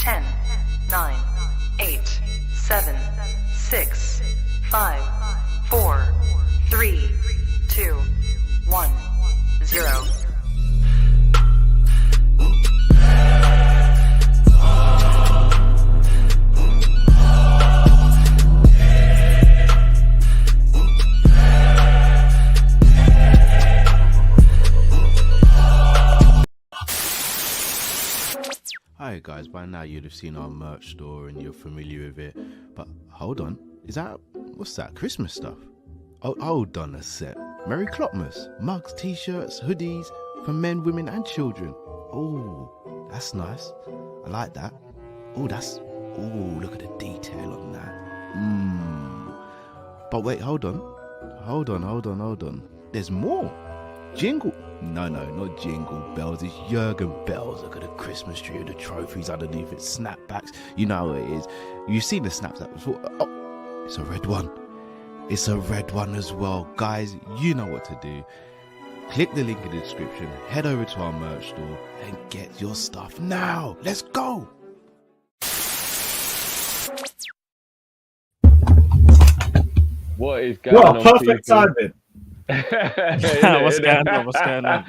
10, 9, 8, 7, 6, 5, 4, 3, 2, 1, 0. Hi guys, by now you'd have seen our merch store and you're familiar with it, but hold on, what's that, Christmas stuff? Oh, hold on a sec. Merry Clopmas, mugs, t-shirts, hoodies for men, women and children. Oh, that's nice. I like that. Look at the detail on that. But wait, hold on. There's more. Jingle. No, not Jingle Bells. It's Jurgen Bells. Look at the Christmas tree with the trophies underneath it. Snapbacks. You know how it is. You've seen the snaps that before. Oh, it's a red one. It's a red one as well. Guys, you know what to do. Click the link in the description. Head over to our merch store and get your stuff now. Let's go. What is going on? Perfect timing. What's going on?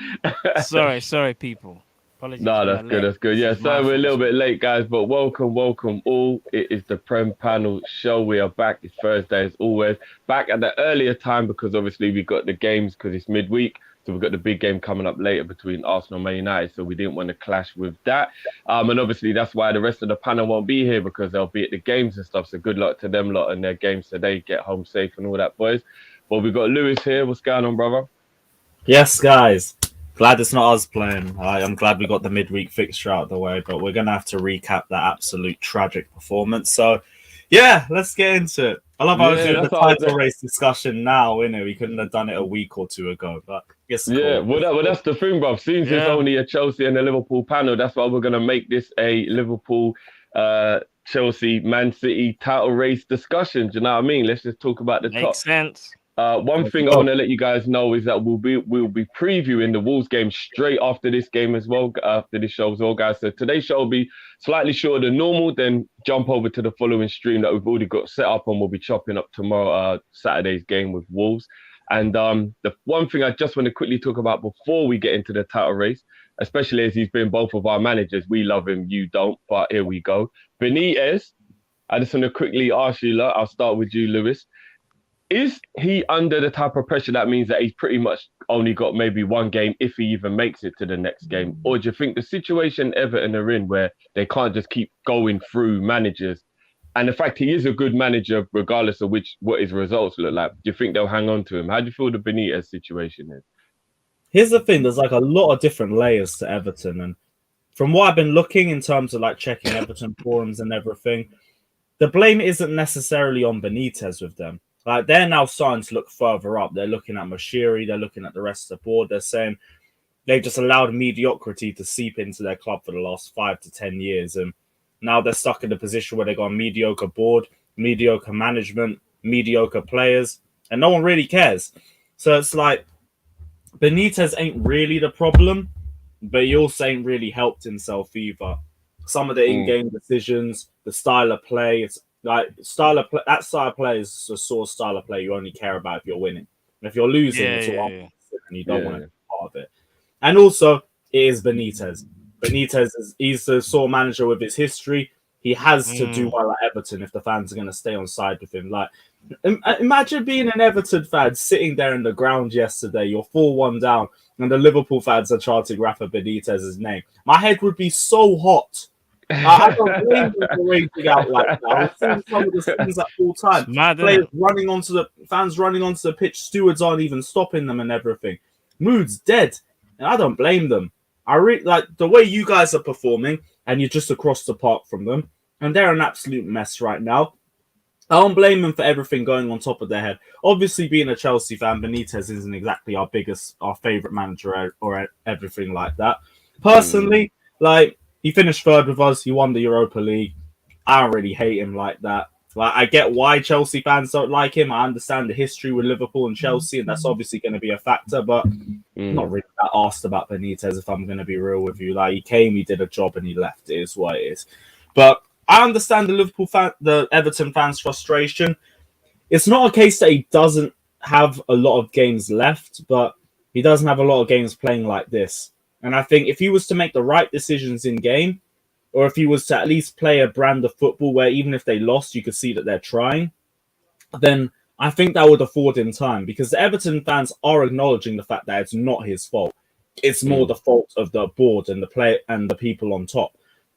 Sorry, people. Apologies. No, that's good. Yeah, so we're a little bit late, guys, but welcome all. It is the Prem panel show. We are back. It's Thursday as always. Back at the earlier time because obviously we got the games because it's midweek. So we've got the big game coming up later between Arsenal and Man United. So we didn't want to clash with that. And obviously that's why the rest of the panel won't be here because they'll be at the games and stuff. So good luck to them lot and their games today. Get home safe and all that, boys. Well, we've got Lewis here. What's going on, brother? Yes, guys. Glad it's not us playing. I'm glad we got the midweek fixture out of the way, but we're going to have to recap that absolute tragic performance. So, yeah, let's get into it. I love how we're doing the title race discussion now, innit? We couldn't have done it a week or two ago, but it's cool. Yeah, well, that's the thing, bro. Since it's only a Chelsea and a Liverpool panel, that's why we're going to make this a Liverpool, Chelsea, Man City title race discussion. Do you know what I mean? Let's just talk about the top. Makes sense. One thing I want to let you guys know is that we'll be previewing the Wolves game straight after this game as well, after this show as well, guys. So today's show will be slightly shorter than normal, then jump over to the following stream that we've already got set up and we'll be chopping up tomorrow, Saturday's game with Wolves. And the one thing I just want to quickly talk about before we get into the title race, especially as he's been both of our managers, we love him, you don't, but here we go. Benitez, I just want to quickly ask you, I'll start with you, Lewis. Is he under the type of pressure that means that he's pretty much only got maybe one game if he even makes it to the next game? Or do you think the situation Everton are in where they can't just keep going through managers? And the fact he is a good manager, regardless of what his results look like, do you think they'll hang on to him? How do you feel the Benitez situation is? Here's the thing. There's like a lot of different layers to Everton. And from what I've been looking in terms of like checking Everton forums and everything, the blame isn't necessarily on Benitez with them. Like they're now starting to look further up. They're looking at Moshiri. They're looking at the rest of the board. They're saying they've just allowed mediocrity to seep into their club for the last 5 to 10 years. And now they're stuck in a position where they've got a mediocre board, mediocre management, mediocre players, and no one really cares. So it's like Benitez ain't really the problem, but he also ain't really helped himself either. Some of the in-game decisions, the style of play, it's like that style of play is the sort of style of play you only care about if you're winning. And if you're losing, it's all and you don't want to be part of it. And also, it is Benitez. He's the sort of manager with his history. He has to do well at Everton if the fans are going to stay on side with him. Like, imagine being an Everton fan sitting there in the ground yesterday. You're 4-1 down, and the Liverpool fans are chanting Rafa Benitez's name. My head would be so hot. I don't blame them for raging out like that. I've seen some of the things at full time. Players running onto the pitch, stewards aren't even stopping them and everything. Mood's dead, and I don't blame them. I really like the way you guys are performing, and you're just across the park from them, and they're an absolute mess right now. I don't blame them for everything going on top of their head. Obviously, being a Chelsea fan, Benitez isn't exactly our favourite manager or everything like that. Personally, like, he finished third with us. He won the Europa League. I don't really hate him like that. Like, I get why Chelsea fans don't like him. I understand the history with Liverpool and Chelsea, and that's obviously going to be a factor. But I'm not really that asked about Benitez, if I'm going to be real with you. Like, he came, he did a job, and he left. It is what it is. But I understand the Everton fans' frustration. It's not a case that he doesn't have a lot of games left, but he doesn't have a lot of games playing like this. And I think if he was to make the right decisions in game, or if he was to at least play a brand of football where even if they lost, you could see that they're trying, then I think that would afford him time, because the Everton fans are acknowledging the fact that it's not his fault. It's more the fault of the board and the play and the people on top.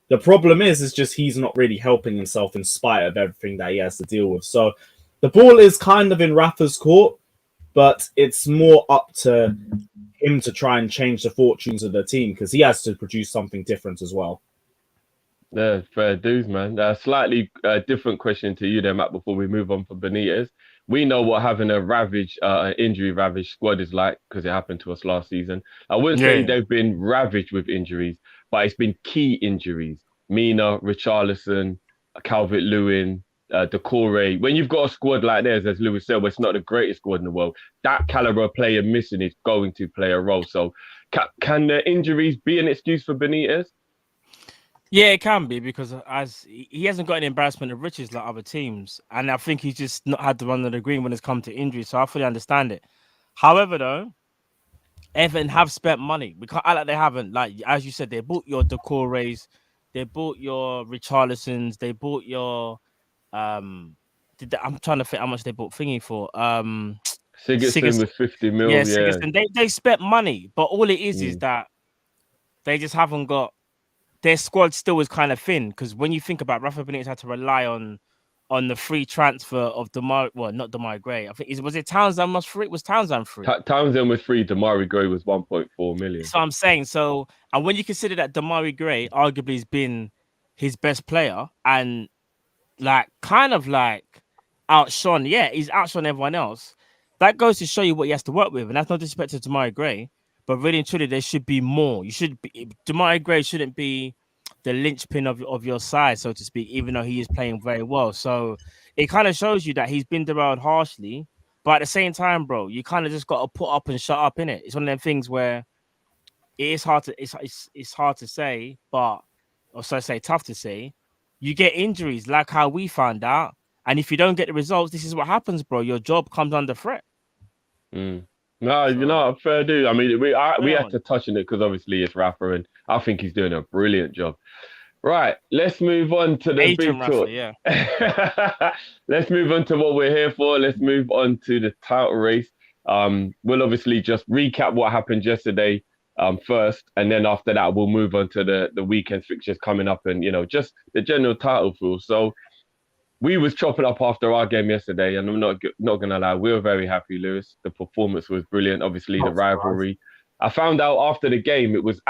The problem is just he's not really helping himself in spite of everything that he has to deal with. So the ball is kind of in Rafa's court, but it's more up to him to try and change the fortunes of the team, because he has to produce something different as well. Yeah, fair dues, man. Slightly different question to you then, Matt, before we move on for Benitez. We know what having an injury-ravaged squad is like, because it happened to us last season. I wouldn't say they've been ravaged with injuries, but it's been key injuries. Mina, Richarlison, Calvert-Lewin, Decore. When you've got a squad like theirs, as Lewis said, where it's not the greatest squad in the world, that caliber of player missing is going to play a role. So can the injuries be an excuse for Benitez? Yeah, it can be, because as he hasn't got an embarrassment of riches like other teams, and I think he's just not had to run on the green when it's come to injury. So I fully understand it. However, though, Everton have spent money. We can't act like they haven't. Like as you said, they bought your Decores, they bought your Richarlisons, they bought your I'm trying to think how much they bought thingy for. Sigurdsson with 50 mil. Yeah, Sigurdsson. They spent money, but all it is that they just haven't got. Their squad still is kind of thin, because when you think about Rafa Benitez had to rely on the free transfer of not Demarai Gray. I think was it Townsend was free? Was Townsend free? Townsend was free. Demarai Gray was 1.4 million. So I'm saying, and when you consider that Demarai Gray arguably has been his best player and kind of outshone, he's outshone everyone else. That goes to show you what he has to work with, and that's no disrespect to Demarai Gray. But really and truly, there should be more. Demarai Gray shouldn't be the linchpin of your side, so to speak, even though he is playing very well. So it kind of shows you that he's been derailed harshly. But at the same time, bro, you kind of just got to put up and shut up, innit? It's one of them things where it is hard to it's hard to say, but tough to say. You get injuries like how we found out, and if you don't get the results, this is what happens, bro. Your job comes under threat. No, fair dude. I mean, we had to touch on it because obviously it's Rafa, and I think he's doing a brilliant job. Right, let's move on to the Adrian big talk. Rafa, Let's move on to what we're here for. Let's move on to the title race. We'll obviously just recap what happened yesterday first, and then after that we'll move on to the weekend fixtures coming up, and just the general title feel. So we was chopping up after our game yesterday, and I'm not gonna lie, we were very happy, Lewis. The performance was brilliant. Obviously, the rivalry. I found out after the game it's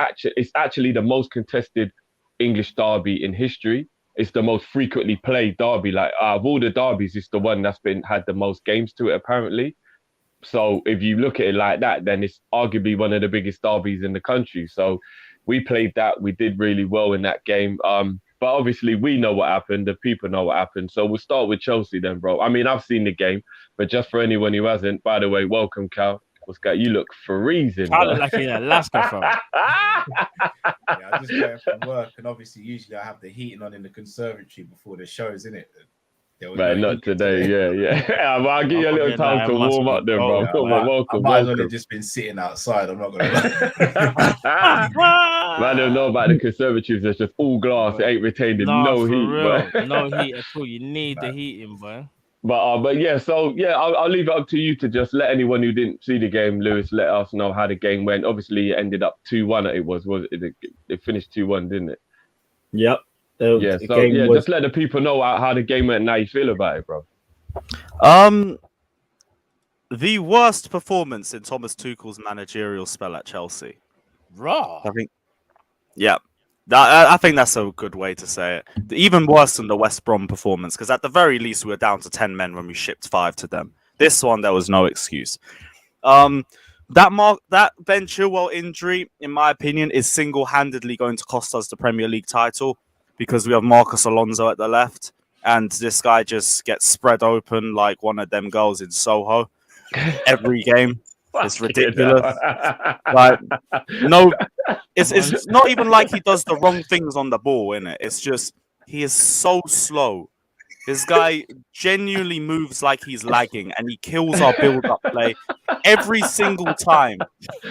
actually the most contested English derby in history. It's the most frequently played derby. Like of all the derbies, it's the one that's had the most games to it, apparently. So if you look at it like that, then it's arguably one of the biggest derbies in the country. So we played that. We did really well in that game. But obviously, we know what happened. The people know what happened. So we'll start with Chelsea then, bro. I mean, I've seen the game, but just for anyone who hasn't, by the way, welcome, Cal. What's going? You look freezing. I look like you're in Alaska, bro. I just go from work, and obviously, usually I have the heating on in the conservatory before the shows, innit? But not today, yeah. I'll give you a little time to warm up then, bro. Welcome. I might have only just been sitting outside. I'm not going to lie. Man, I don't know about the conservatives. It's just all glass. It ain't retaining no heat. But... no heat at all. You need the heating, boy. But yeah, so yeah, I'll leave it up to you to just let anyone who didn't see the game, Lewis, let us know how the game went. Obviously, it ended up 2-1. It finished 2-1, didn't it? Yep. Just let the people know how the game went and how you feel about it, bro. The worst performance in Thomas Tuchel's managerial spell at Chelsea. Raw. I think. Yeah. I think that's a good way to say it. Even worse than the West Brom performance, because at the very least we were down to 10 men when we shipped 5 to them. This one, there was no excuse. That Ben Chilwell injury, in my opinion, is single-handedly going to cost us the Premier League title, because we have Marcus Alonso at the left, and this guy just gets spread open like one of them girls in Soho every game. It's ridiculous. It's not even like he does the wrong things on the ball, innit? It's just He is so slow. This guy genuinely moves like he's lagging, and he kills our build-up play every single time.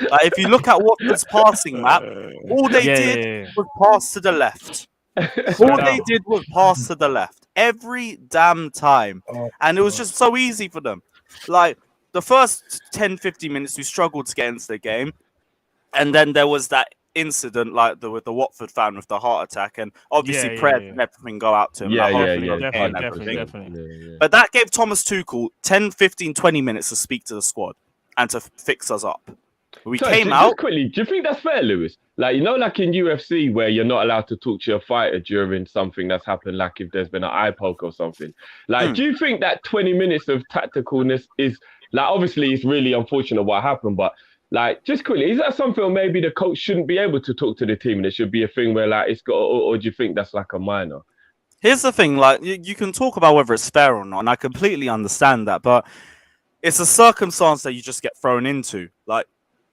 Like, if you look at Watford's passing map, all they did was pass to the left. All they did was pass to the left every damn time. And it was just so easy for them. Like, the first 10, 15 minutes, we struggled to get into the game. And then there was that incident with the Watford fan with the heart attack. And obviously, prayers and everything go out to him. Definitely. But that gave Thomas Tuchel 10, 15, 20 minutes to speak to the squad and to fix us up. We came out. Just quickly, do you think that's fair, Lewis? Like, you know, like in UFC where you're not allowed to talk to your fighter during something that's happened, like if there's been an eye poke or something. Like, do you think that 20 minutes of tacticalness is, like, obviously it's really unfortunate what happened, but like, just quickly, is that something where maybe the coach shouldn't be able to talk to the team and it should be a thing where, like, it's got, or do you think that's like a minor? Here's the thing, like, you can talk about whether it's fair or not, and I completely understand that, but it's a circumstance that you just get thrown into. Like,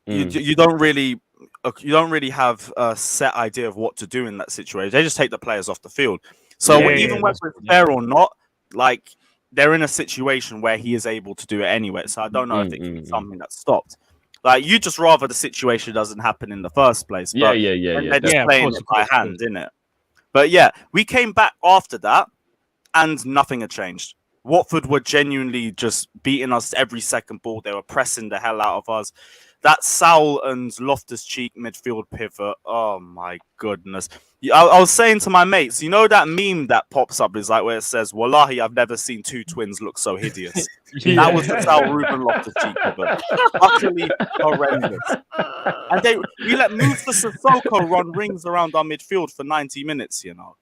you don't really have a set idea of what to do in that situation. They just take the players off the field. So even whether it's fair or not, like, they're in a situation where he is able to do it anyway. So I don't know if it can be something that's stopped. Like, you just rather the situation doesn't happen in the first place. But they're just playing it by hand, innit? But yeah, we came back after that, and nothing had changed. Watford were genuinely just beating us every second ball. They were pressing the hell out of us. That Saul and Loftus-Cheek midfield pivot, oh my goodness. I was saying to my mates, you know that meme that pops up is like where it says, Wallahi, I've never seen two twins look so hideous. That was the Saul Ruben Loftus-Cheek pivot. Utterly horrendous. And we let Musa Sissoko run rings around our midfield for 90 minutes, you know.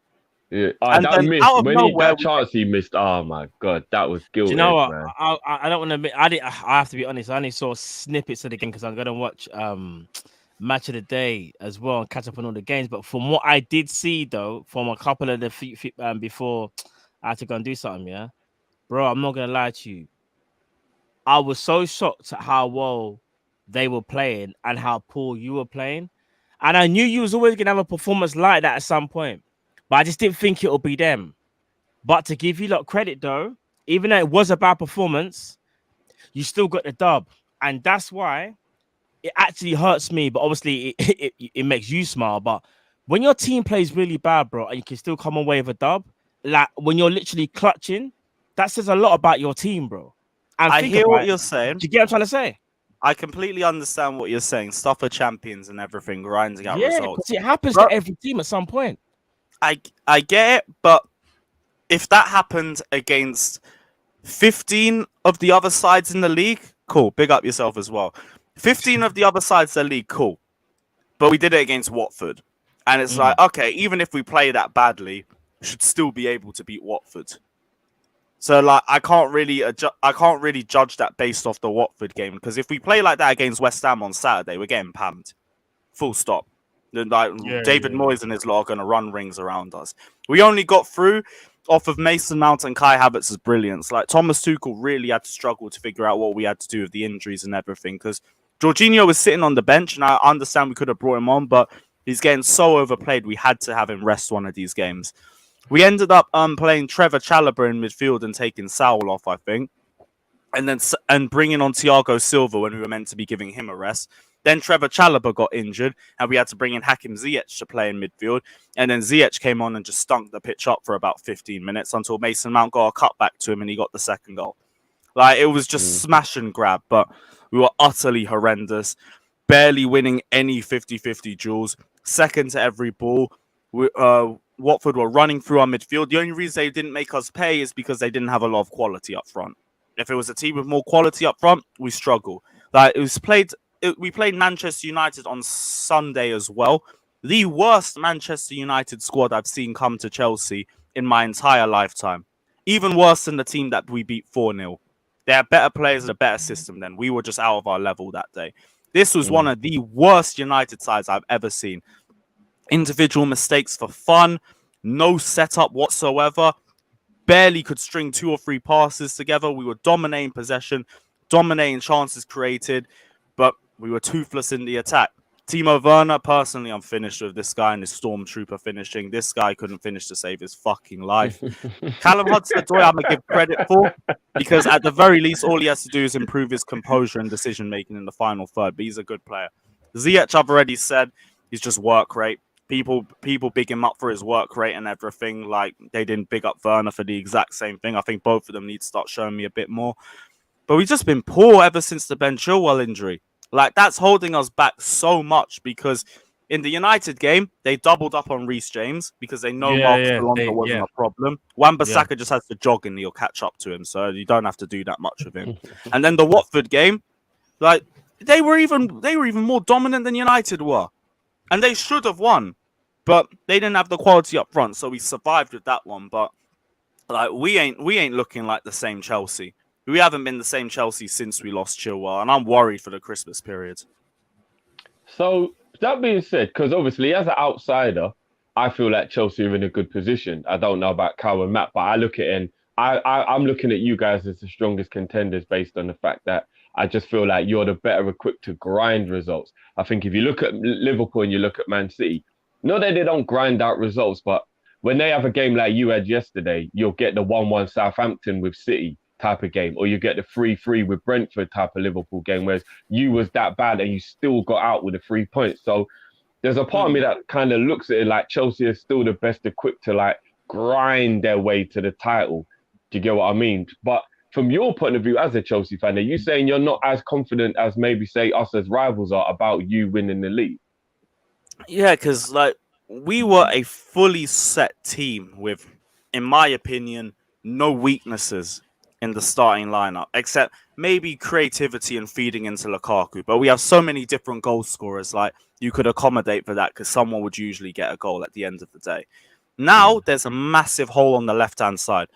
Yeah, and that then missed. out of When nowhere, that chance he missed, oh my god, that was guilty. Do you know what? Man. I don't want to admit, I have to be honest. I only saw snippets of the game because I'm gonna watch match of the day as well and catch up on all the games. But from what I did see though, from a couple of the before I had to go and do something, yeah, bro, I'm not gonna lie to you. I was so shocked at how well they were playing and how poor you were playing, and I knew you was always gonna have a performance like that at some point. But I just didn't think it'll be them. But to give you lot credit, though, even though it was a bad performance, you still got the dub. And that's why it actually hurts me. But obviously, it makes you smile. But when your team plays really bad, bro, and you can still come away with a dub, like when you're literally clutching, that says a lot about your team, bro. And I hear what you're saying. Do you get what I'm trying to say? I completely understand what you're saying. Stuff for champions and everything, grinding out Yeah, results. because it happens to every team at some point. I get it, but if that happened against 15 of the other sides in the league, cool. Big up yourself as well. 15 of the other sides in the league, cool. But we did it against Watford. And it's like, okay, even if we play that badly, we should still be able to beat Watford. So like I can't really judge that based off the Watford game, because if we play like that against West Ham on Saturday, we're getting pammed. Full stop. Like David Moyes and his lot are going to run rings around us. We only got through off of Mason Mount and Kai Havertz's brilliance. Like Thomas Tuchel really had to struggle to figure out what we had to do with the injuries and everything, because Jorginho was sitting on the bench, and I understand we could have brought him on, but he's getting so overplayed. We had to have him rest one of these games. We ended up playing Trevor Chalobah in midfield and taking Saul off, I think, and bringing on Thiago Silva when we were meant to be giving him a rest. Then Trevor Chalobah got injured, and we had to bring in Hakim Ziyech to play in midfield. And then Ziyech came on and just stunk the pitch up for about 15 minutes until Mason Mount got a cut back to him and he got the second goal. Like, it was just smash and grab, but we were utterly horrendous, barely winning any 50-50 duels, second to every ball. Watford were running through our midfield. The only reason they didn't make us pay is because they didn't have a lot of quality up front. If it was a team with more quality up front, we struggle. Like, we played Manchester United on Sunday as well. The worst Manchester United squad I've seen come to Chelsea in my entire lifetime. Even worse than the team that we beat 4-0. They had better players and a better system than. We were just out of our level that day. This was one of the worst United sides I've ever seen. Individual mistakes for fun. No setup whatsoever. Barely could string 2 or 3 passes together. We were dominating possession, dominating chances created, but we were toothless in the attack. Timo Werner, personally, I'm finished with this guy and his Stormtrooper finishing. This guy couldn't finish to save his fucking life. Callum Hudson-Odoi, I'm going to give credit for, because at the very least, all he has to do is improve his composure and decision-making in the final third, but he's a good player. Ziyech, I've already said, he's just work rate. People big him up for his work rate and everything. Like, they didn't big up Werner for the exact same thing. I think both of them need to start showing me a bit more. But we've just been poor ever since the Ben Chilwell injury. Like, that's holding us back so much, because in the United game, they doubled up on Reece James because they know Marcus Alonso wasn't a problem. Wan-Bissaka just has to jog and he'll catch up to him, so you don't have to do that much with him. And then the Watford game, like, they were even more dominant than United were. And they should have won, but they didn't have the quality up front, so we survived with that one. But like, we ain't looking like the same Chelsea. We haven't been the same Chelsea since we lost Chilwell, and I'm worried for the Christmas period. So, that being said, because obviously as an outsider, I feel like Chelsea are in a good position. I don't know about Kyle and Matt, but I look at it and I'm looking at you guys as the strongest contenders based on the fact that I just feel like you're the better equipped to grind results. I think if you look at Liverpool and you look at Man City, not that they don't grind out results, but when they have a game like you had yesterday, you'll get the 1-1 Southampton with City type of game, or you get the 3-3 with Brentford type of Liverpool game, whereas you was that bad and you still got out with the 3 points. So there's a part of me that kind of looks at it like Chelsea is still the best equipped to like grind their way to the title. Do you get what I mean? But from your point of view as a Chelsea fan, are you saying you're not as confident as maybe say us as rivals are about you winning the league? Yeah, because like we were a fully set team with, in my opinion, no weaknesses in the starting lineup, except maybe creativity and feeding into Lukaku. But we have so many different goal scorers, like you could accommodate for that because someone would usually get a goal at the end of the day. Now there's a massive hole on the left-hand side.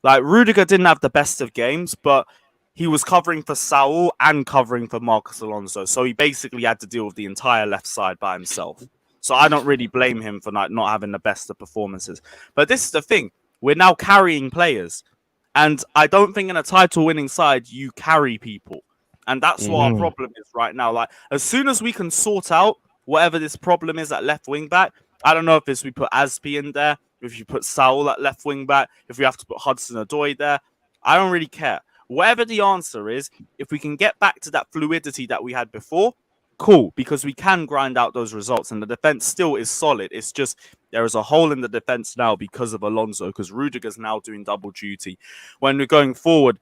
Like, Rudiger didn't have the best of games, but he was covering for Saul and covering for Marcus Alonso. So he basically had to deal with the entire left side by himself. So I don't really blame him for not having the best of performances. But this is the thing. We're now carrying players. And I don't think in a title-winning side, you carry people. And that's what our problem is right now. Like, as soon as we can sort out whatever this problem is at left wing-back, I don't know if it's we put Aspi in there, if you put Saul at left wing back, if we have to put Hudson-Odoi there, I don't really care. Whatever the answer is, if we can get back to that fluidity that we had before, cool, because we can grind out those results and the defense still is solid. It's just there is a hole in the defense now because of Alonso, because Rudiger's now doing double duty. When we're going forward,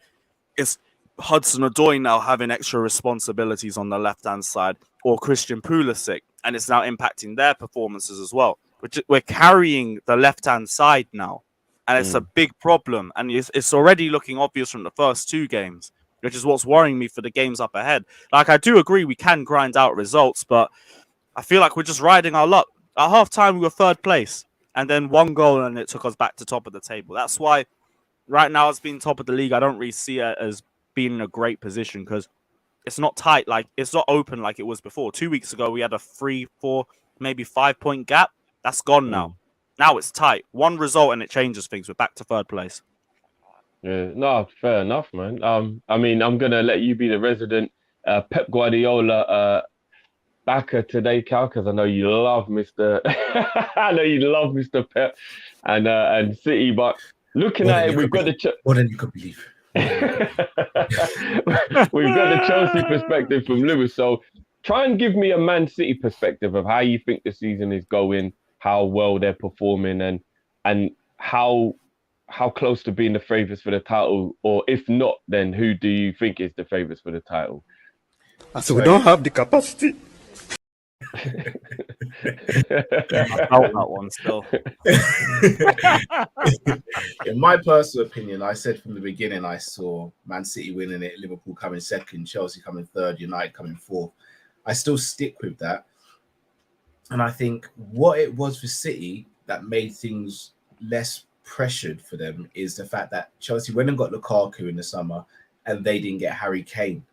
it's Hudson-Odoi now having extra responsibilities on the left-hand side, or Christian Pulisic, and it's now impacting their performances as well. We're carrying the left-hand side now, and it's a big problem. And it's already looking obvious from the first two games, which is what's worrying me for the games up ahead. Like, I do agree we can grind out results, but I feel like we're just riding our luck. At half-time, we were third place, and then one goal, and it took us back to top of the table. That's why right now, as being top of the league, I don't really see it as being in a great position, because it's not tight, like it's not open like it was before. 2 weeks ago, we had a 3, 4, maybe 5 point gap. That's gone now. Now it's tight. One result and it changes things. We're back to third place. Yeah, no, fair enough, man. I mean, I'm gonna let you be the resident Pep Guardiola backer today, Cal, because I know you love Mr. I know you love Mr. Pep and City. But looking at it, we've got the more than you could believe. We've got the Chelsea perspective from Lewis. So try and give me a Man City perspective of how you think the season is going, how well they're performing, and how close to being the favourites for the title, or if not, then who do you think is the favourites for the title? So we don't have the capacity. I felt that one still. In my personal opinion, I said from the beginning I saw Man City winning it, Liverpool coming second, Chelsea coming third, United coming fourth. I still stick with that. And I think what it was for City that made things less pressured for them is the fact that Chelsea went and got Lukaku in the summer and they didn't get Harry Kane.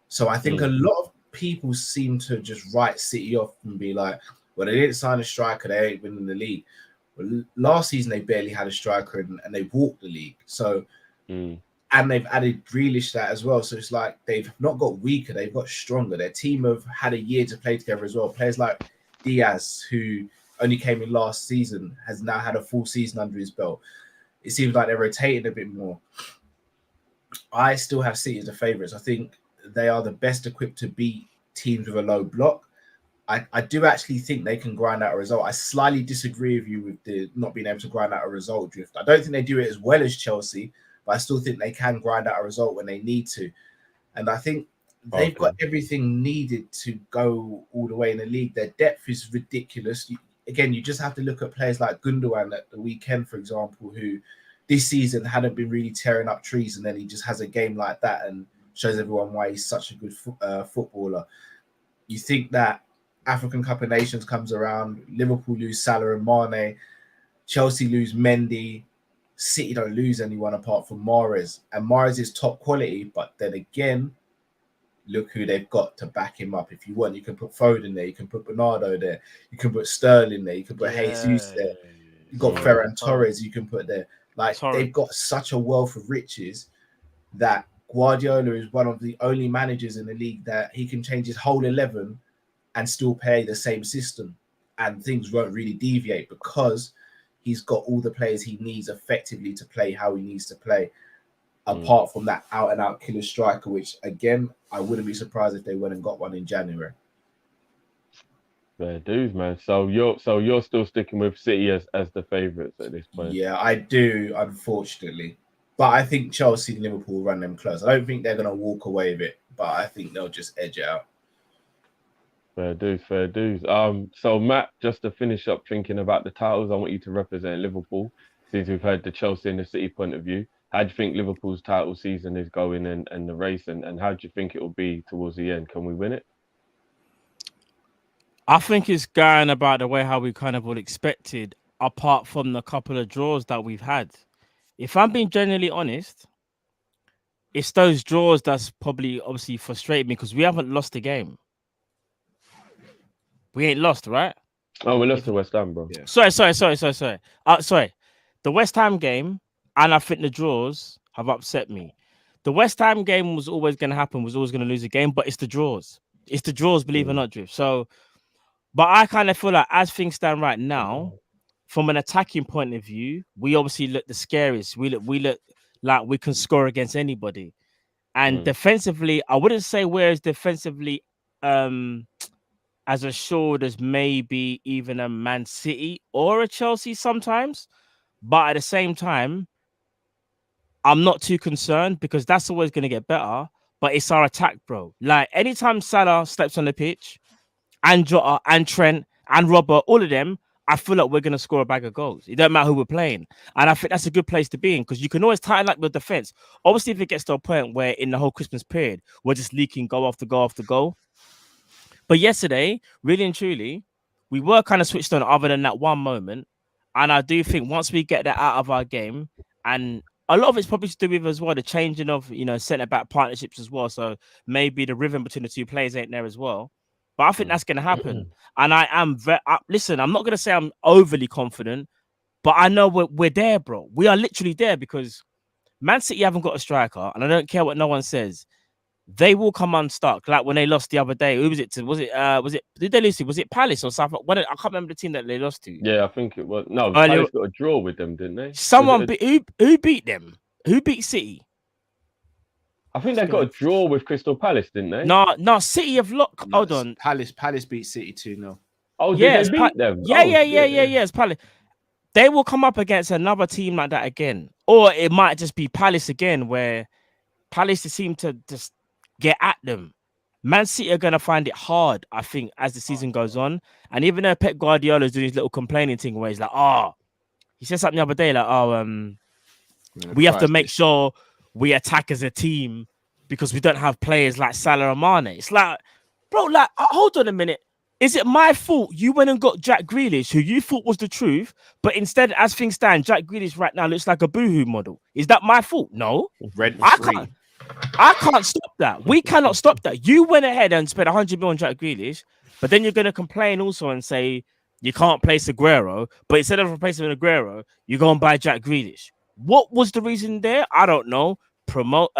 So I think a lot of people seem to just write City off and be like, well, they didn't sign a striker, they ain't winning the league. Well, last season they barely had a striker and they walked the league. So and they've added Grealish that as well. So it's like they've not got weaker, they've got stronger. Their team have had a year to play together as well. Players like Diaz, who only came in last season, has now had a full season under his belt. It seems like they're rotating a bit more. I still have City as the favourites. I think they are the best equipped to beat teams with a low block. I do actually think they can grind out a result. I slightly disagree with you with the not being able to grind out a result drift. I don't think they do it as well as Chelsea, but I still think they can grind out a result when they need to. And I think they've got everything needed to go all the way in the league. Their depth is ridiculous. You just have to look at players like Gundogan at the weekend, for example, who this season hadn't been really tearing up trees, and then he just has a game like that and shows everyone why he's such a good footballer. You think that African Cup of Nations comes around, Liverpool lose Salah and Mane, Chelsea lose Mendy, City don't lose anyone apart from Mahrez. And Mahrez is top quality, but then again, look who they've got to back him up. If you want, you can put Foden there, you can put Bernardo there, you can put Sterling there, you can put Jesus there, you've got Ferran Torres you can put there. Like, they've got such a wealth of riches that Guardiola is one of the only managers in the league that he can change his whole 11 and still play the same system, and things won't really deviate because he's got all the players he needs effectively to play how he needs to play, apart from that out-and-out killer striker, which, again, I wouldn't be surprised if they went and got one in January. Fair dues, man. So you're still sticking with City as the favourites at this point? Yeah, I do, unfortunately. But I think Chelsea and Liverpool run them close. I don't think they're going to walk away with it, but I think they'll just edge it out. Fair dues. So Matt, just to finish up thinking about the titles, I want you to represent Liverpool, since we've heard the Chelsea and the City point of view. How do you think Liverpool's title season is going and the race, and how do you think it will be towards the end? Can we win it? I think it's going about the way how we kind of all expected, apart from the couple of draws that we've had. If I'm being genuinely honest, it's those draws that's probably obviously frustrated me because we haven't lost a game. We ain't lost, right? Oh, we lost to West Ham, bro. Yeah. Sorry. The West Ham game, and I think the draws have upset me. The West Ham game was always going to happen, was always going to lose a game, but it's the draws. It's the draws, believe it or not, Drift. So, but I kind of feel like as things stand right now, from an attacking point of view, we obviously look the scariest. We look like we can score against anybody. And defensively, I wouldn't say we're as defensively as assured as maybe even a Man City or a Chelsea sometimes. But at the same time, I'm not too concerned because that's always going to get better. But it's our attack, bro. Like, anytime Salah steps on the pitch, and Jota, and Trent, and Robert, all of them, I feel like we're going to score a bag of goals. It don't matter who we're playing. And I think that's a good place to be in because you can always tighten up your defense. Obviously, if it gets to a point where in the whole Christmas period, we're just leaking goal after goal after goal. But yesterday, really and truly, we were kind of switched on other than that one moment. And I do think once we get that out of our game, and a lot of it's probably to do with as well the changing of, centre-back partnerships as well. So maybe the rhythm between the two players ain't there as well. But I think that's going to happen. And I am listen, I'm not going to say I'm overly confident, but I know we're there, bro. We are literally there because Man City haven't got a striker, and I don't care what no one says. They will come unstuck. Like when they lost the other day, who was it to? Was it? Did they lose to? Was it Palace or South? I can't remember the team that they lost to. Yeah, I think it was. No, Palace got a draw with them, didn't they? Who beat them? Who beat City? I think they got a draw with Crystal Palace, didn't they? No, City have locked. Hold on. Palace beat City 2-0. Oh, did they beat them? Yeah. It's Palace. They will come up against another team like that again. Or it might just be Palace again, where Palace seem to just get at them. Man City are going to find it hard, I think, as the season goes on. And even though Pep Guardiola is doing his little complaining thing where he's like, he said something the other day, like, we have to make sure we attack as a team because we don't have players like Salah and Mane. It's like, bro, like, hold on a minute. Is it my fault you went and got Jack Grealish, who you thought was the truth, but instead, as things stand, Jack Grealish right now looks like a boohoo model? Is that my fault? No. I can't stop that. We cannot stop that. You went ahead and spent 100 million on Jack Grealish, but then you're going to complain also and say you can't place Aguero, but instead of replacing Aguero, you go and buy Jack Grealish. What was the reason there? I don't know. promote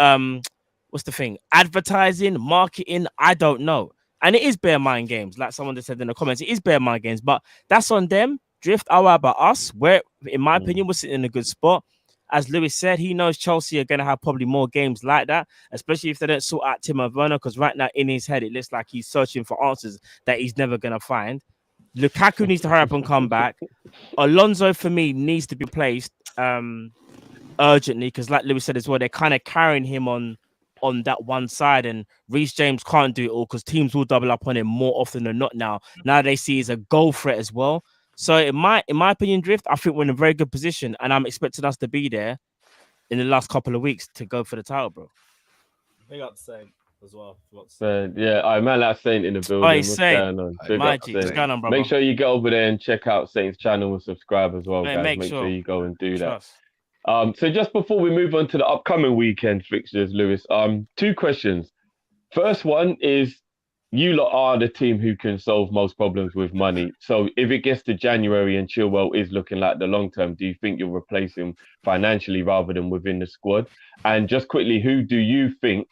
what's the thing? Advertising, marketing, I don't know. And it is bare mind games, like someone just said in the comments. It is bare mind games, but that's on them. Drift, how about us? Where, in my opinion, we're sitting in a good spot. As Lewis said, he knows Chelsea are going to have probably more games like that, especially if they don't sort out Timo Werner, because right now in his head, it looks like he's searching for answers that he's never going to find. Lukaku needs to hurry up and come back. Alonso, for me, needs to be placed urgently, because like Lewis said as well, they're kind of carrying him on that one side, and Reece James can't do it all because teams will double up on him more often than not now. Now they see he's a goal threat as well. So in my opinion, Drift, I think we're in a very good position, and I'm expecting us to be there in the last couple of weeks to go for the title, bro. Big up Saint as well. Yeah, I man, that's Saint in the building. What's going on? What's going on, bro? Make sure you get over there and check out Saint's channel and subscribe as well, guys. Make sure you go and do that. So just before we move on to the upcoming weekend fixtures, Lewis, 2 questions. First one is, you lot are the team who can solve most problems with money. So if it gets to January and Chilwell is looking like the long term, do you think you'll replace him financially rather than within the squad? And just quickly, who do you think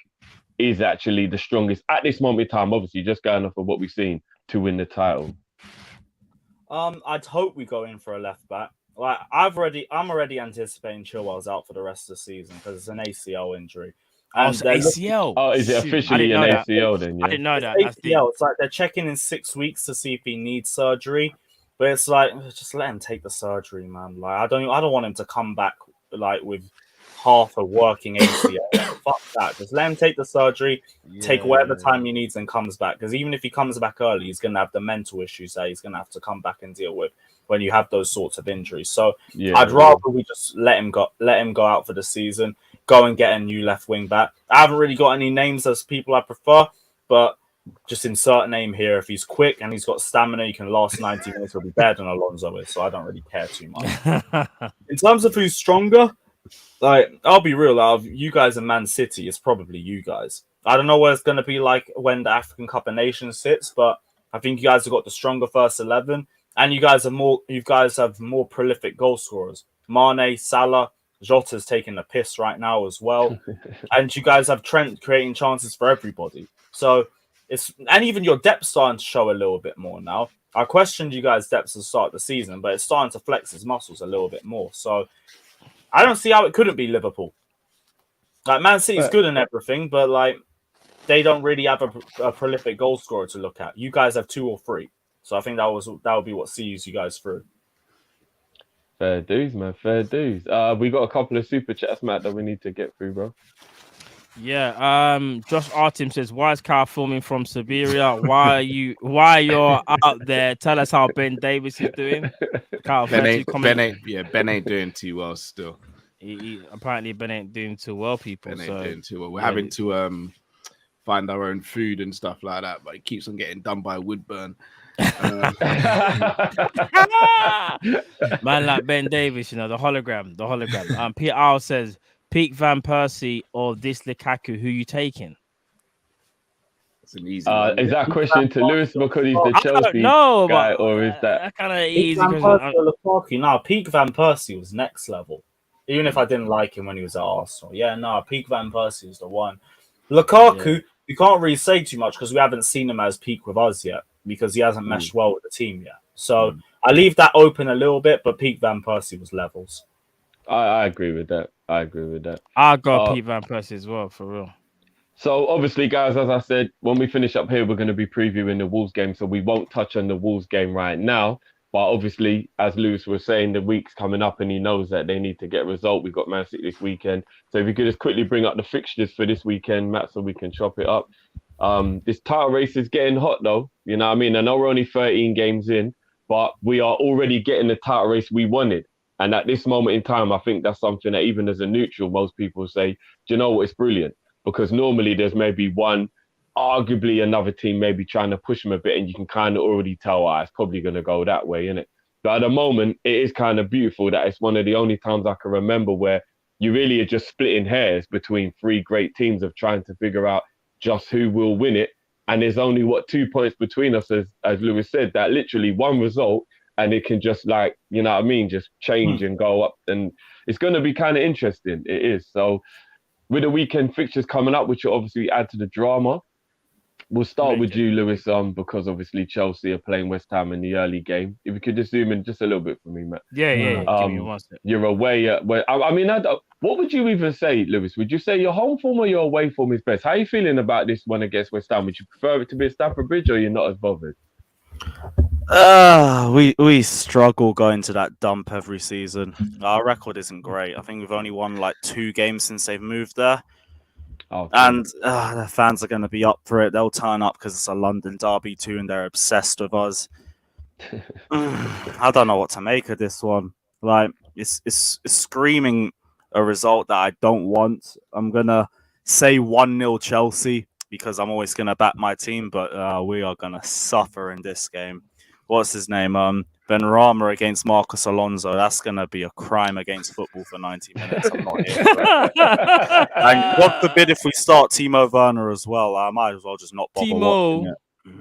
is actually the strongest at this moment in time, obviously just going off of what we've seen, to win the title? I'd hope we go in for a left back. Like I'm already anticipating Chilwell's out for the rest of the season because it's an ACL injury. And it's ACL. Oh, is it officially an ACL then? Yeah. I didn't know that. ACL. It's like they're checking in 6 weeks to see if he needs surgery, but it's like just let him take the surgery, man. Like I don't want him to come back like with half a working ACL. Fuck that. Just let him take the surgery, take whatever time he needs, and comes back. Because even if he comes back early, he's gonna have the mental issues that he's gonna have to come back and deal with when you have those sorts of injuries. So I'd rather we just let him go out for the season. Go and get a new left wing back. I haven't really got any names as people I prefer, but just insert a name here. If he's quick and he's got stamina, he can last 90 minutes. He'll be better than Alonso is, so I don't really care too much. In terms of who's stronger, like I'll be real, out of you guys and Man City, it's probably you guys. I don't know what it's going to be like when the African Cup of Nations sits, but I think you guys have got the stronger first 11, and you guys have more prolific goal scorers. Mane, Salah. Jota's taking the piss right now as well. And you guys have Trent creating chances for everybody. So and even your depth starting to show a little bit more now. I questioned you guys' depths at the start of the season, but it's starting to flex his muscles a little bit more. So I don't see how it couldn't be Liverpool. Like Man City's good and everything, but like they don't really have a prolific goal scorer to look at. You guys have 2 or 3. So I think that would be what sees you guys through. Fair dues, man. Fair dues. We got a couple of super chats, Matt, that we need to get through, bro. Yeah. Josh Artem says, "Why is Carl filming from Siberia? Why you're out there? Tell us how Ben Davis is doing." Carl, Ben ain't doing too well still. Apparently Ben ain't doing too well, people. Ben ain't doing too well. We're having to find our own food and stuff like that, but it keeps on getting done by Woodburn. Man like Ben Davis, the hologram. Peter Owl says, "Peak Van Persie or this Lukaku, who you taking?" It's an easy one. Is that a question to Lewis because he's the Chelsea guy, or is that kind of easy? No, Peak Van Persie was next level. Even if I didn't like him when he was at Arsenal. Peak Van Persie is the one. Lukaku, we can't really say too much because we haven't seen him as peak with us yet, because he hasn't meshed well with the team yet. So I leave that open a little bit, but Peak Van Persie was levels. I agree with that. I got Pete Van Persie as well, for real. So obviously, guys, as I said, when we finish up here, we're going to be previewing the Wolves game, so we won't touch on the Wolves game right now. But obviously, as Lewis was saying, the week's coming up and he knows that they need to get a result. We've got Man City this weekend. So if you could just quickly bring up the fixtures for this weekend, Matt, so we can chop it up. This title race is getting hot, though. You know what I mean? I know we're only 13 games in, but we are already getting the title race we wanted. And at this moment in time, I think that's something that even as a neutral, most people say, do you know what? It's brilliant. Because normally there's maybe one, arguably another team maybe trying to push them a bit, and you can kind of already tell, it's probably going to go that way, innit? But at the moment, it is kind of beautiful that it's one of the only times I can remember where you really are just splitting hairs between 3 great teams of trying to figure out just who will win it. And there's only, 2 points between us, as Lewis said, that literally one result, and it can just just change and go up. And it's going to be kind of interesting. It is. So with the weekend fixtures coming up, which will obviously add to the drama. We'll start with you, Lewis, because obviously Chelsea are playing West Ham in the early game. If you could just zoom in just a little bit for me, Matt. Yeah. Give me one sec. You're away. What would you even say, Lewis? Would you say your home form or your away form is best? How are you feeling about this one against West Ham? Would you prefer it to be at Stamford Bridge, or you're not as bothered? We struggle going to that dump every season. Our record isn't great. I think we've only won like 2 games since they've moved there. Okay. And the fans are going to be up for it. They'll turn up because it's a London derby too, and they're obsessed with us. I don't know what to make of this one. Like, it's screaming a result that I don't want. I'm going to say 1-0 Chelsea because I'm always going to back my team, but we are going to suffer in this game. What's his name? Benrahma against Marcus Alonso. That's going to be a crime against football for 90 minutes. I'm not here for it. And God forbid if we start Timo Werner as well. I might as well just not bother watching it.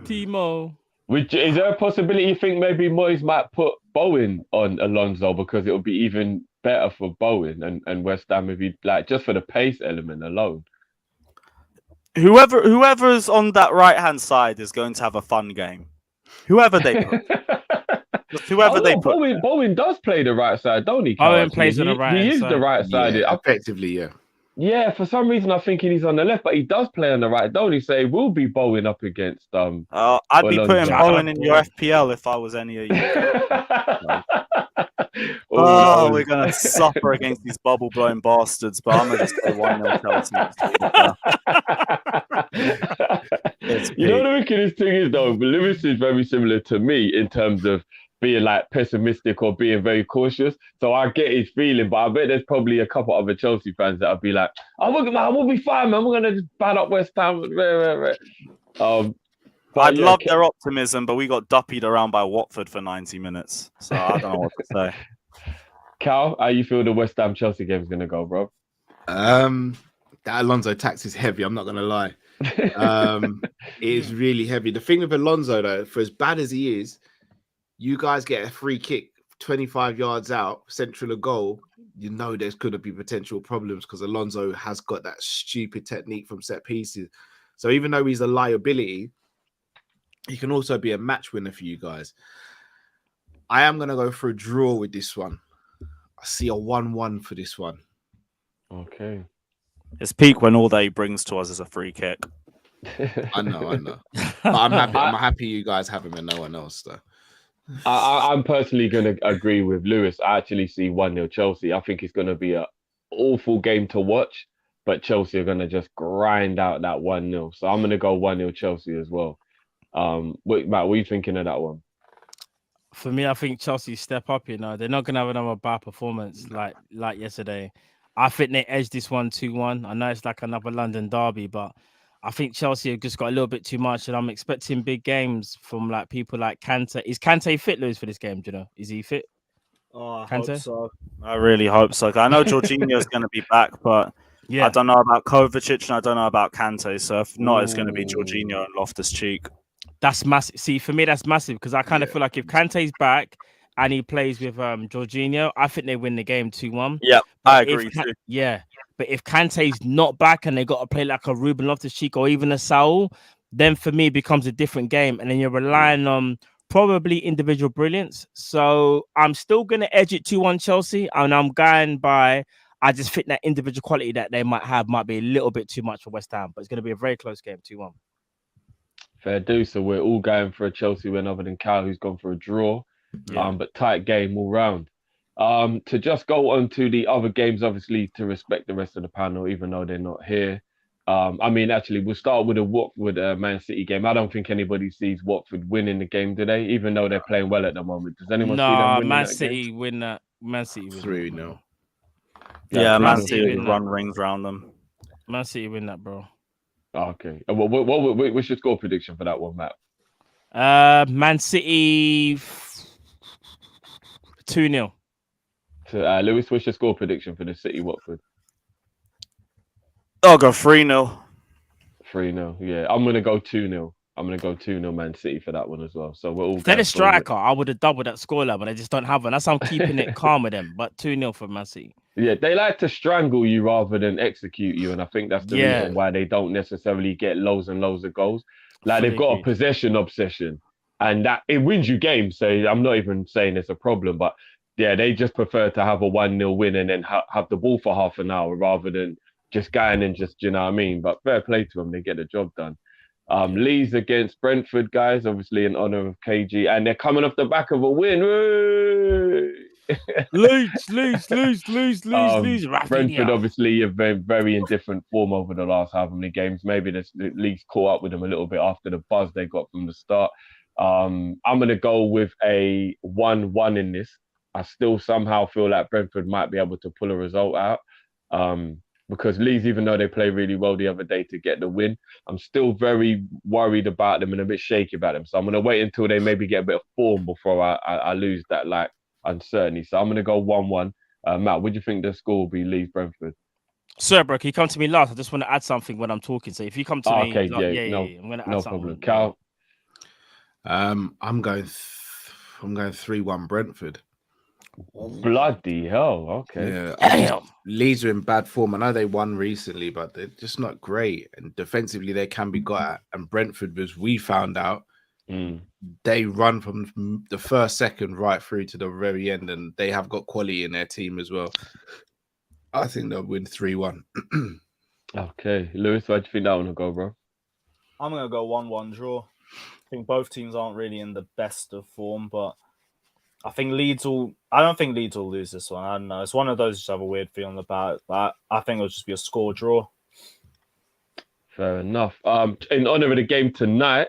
Timo. Is there a possibility you think maybe Moyes might put Bowen on Alonso because it would be even better for Bowen and West Ham if he just for the pace element alone? Whoever's on that right-hand side is going to have a fun game. Whoever they put. Bowen does play the right side, don't he? Bowen plays on the right side. He is the right side. Yeah, effectively, yeah. Yeah, for some reason I'm thinking he's on the left, but he does play on the right, don't he? So it will be Bowen up against I'd be putting Bowen in your FPL if I was any of you. We're gonna suffer against these bubble blowing bastards, but I'm gonna just say 1-0 Chelsea. You know the wickedest thing is though, Lewis is very similar to me in terms of being like pessimistic or being very cautious. So I get his feeling, but I bet there's probably a couple other Chelsea fans that would be like, we'll be fine, man. We're gonna just ban up West Ham. I'd love their optimism, but we got duppied around by Watford for 90 minutes. So I don't know what to say. Cal, how you feel the West Ham Chelsea game is gonna go, bro? That Alonso tax is heavy. I'm not gonna lie. It is really heavy. The thing with Alonso, though, for as bad as he is, you guys get a free kick 25 yards out, central of goal, you know there's going to be potential problems because Alonso has got that stupid technique from set pieces. So even though he's a liability, he can also be a match winner for you guys. I am going to go for a draw with this one. I see a 1-1 for this one. Okay. It's peak when all that he brings to us is a free kick. I know. But I'm happy you guys have him and no one else, though. I'm personally going to agree with Lewis. I actually see 1-0 Chelsea. I think it's going to be an awful game to watch, but Chelsea are going to just grind out that 1-0. So I'm going to go 1-0 Chelsea as well. Matt, what are you thinking of that one? For me, I think Chelsea step up. They're not going to have another bad performance like yesterday. I think they edged this one 2-1. I know it's like another London derby, but I think Chelsea have just got a little bit too much, and I'm expecting big games from like people like Kante. Is Kante fit, Lewis, for this game? Do you know? Is he fit? I hope so. I really hope so. I know Jorginho's going to be back, but I don't know about Kovacic and I don't know about Kante. So if not, it's going to be Jorginho and Loftus-Cheek. That's massive. See, for me, that's massive because I kind of feel like if Kante's back and he plays with Jorginho, I think they win the game 2-1. Yeah, I agree too. Yeah. But if Kante's not back and they got to play like a Ruben Loftus-Cheek or even a Saul, then for me it becomes a different game. And then you're relying on probably individual brilliance. So I'm still going to edge it 2-1 Chelsea. And I'm going by, I just think that individual quality that they might have might be a little bit too much for West Ham. But it's going to be a very close game, 2-1. Fair do. So we're all going for a Chelsea win other than Cal, who's gone for a draw. But tight game all round. To just go on to the other games, obviously, to respect the rest of the panel, even though they're not here. Actually, we'll start with a Watford Man City game. I don't think anybody sees Watford winning the game today, even though they're playing well at the moment. Does anyone see them winning Man that City game? win that. Man City win 3-0. Yeah, Man City run rings around them. Man City win that, bro. Okay. What's your score prediction for that one, Matt? Man City 2-0. So, Lewis, what's your score prediction for the City Watford? I'll go 3-0. 3-0. Yeah, I'm gonna go 2-0. I'm gonna go 2-0 Man City for that one as well. So we're all. If they're a striker, I would have doubled that scoreline, but I just don't have one. That's how I'm keeping it calm with them. But 2-0 for Man City. Yeah, they like to strangle you rather than execute you, and I think that's the Yeah. reason why they don't necessarily get loads and loads of goals. Like Fully they've got a agreed. possession obsession, and that it wins you games. So I'm not even saying it's a problem, but yeah, they just prefer to have a 1-0 win and then have the ball for half an hour rather than just going and just, you know what I mean? But fair play to them, they get the job done. Leeds against Brentford, guys, obviously in honour of KG, and they're coming off the back of a win. Woo! Lose. Brentford Rafinha. obviously have been very in different form over the last how many games. Maybe the league's caught up with them a little bit after the buzz they got from the start. I'm going to go with a 1-1 in this. I still somehow feel like Brentford might be able to pull a result out. Because Leeds, even though they played really well the other day to get the win, I'm still very worried about them and a bit shaky about them. So I'm going to wait until they maybe get a bit of form before I lose that like uncertainty. So I'm going to go 1-1. Matt, what do you think the score will be, Leeds Brentford? Sir, bro, can you come to me last? I just want to add something when I'm talking. So if you come to me, Okay, yeah, I'm going to add no something. problem. Cal? I'm going 3-1 Brentford. Bloody hell! Okay. Yeah, Leeds are in bad form. I know they won recently, but they're just not great. And defensively, they can be got at. And Brentford, as we found out, they run from the first second right through to the very end, and they have got quality in their team as well. I think they'll win 3-1. Okay, Lewis, why do you think that one will go, bro? I'm going to go 1-1 draw. I think both teams aren't really in the best of form, but I think I don't think Leeds will lose this one. I don't know. It's one of those just have a weird feeling about it, but I think it'll just be a score draw. Fair enough. In honour of the game tonight,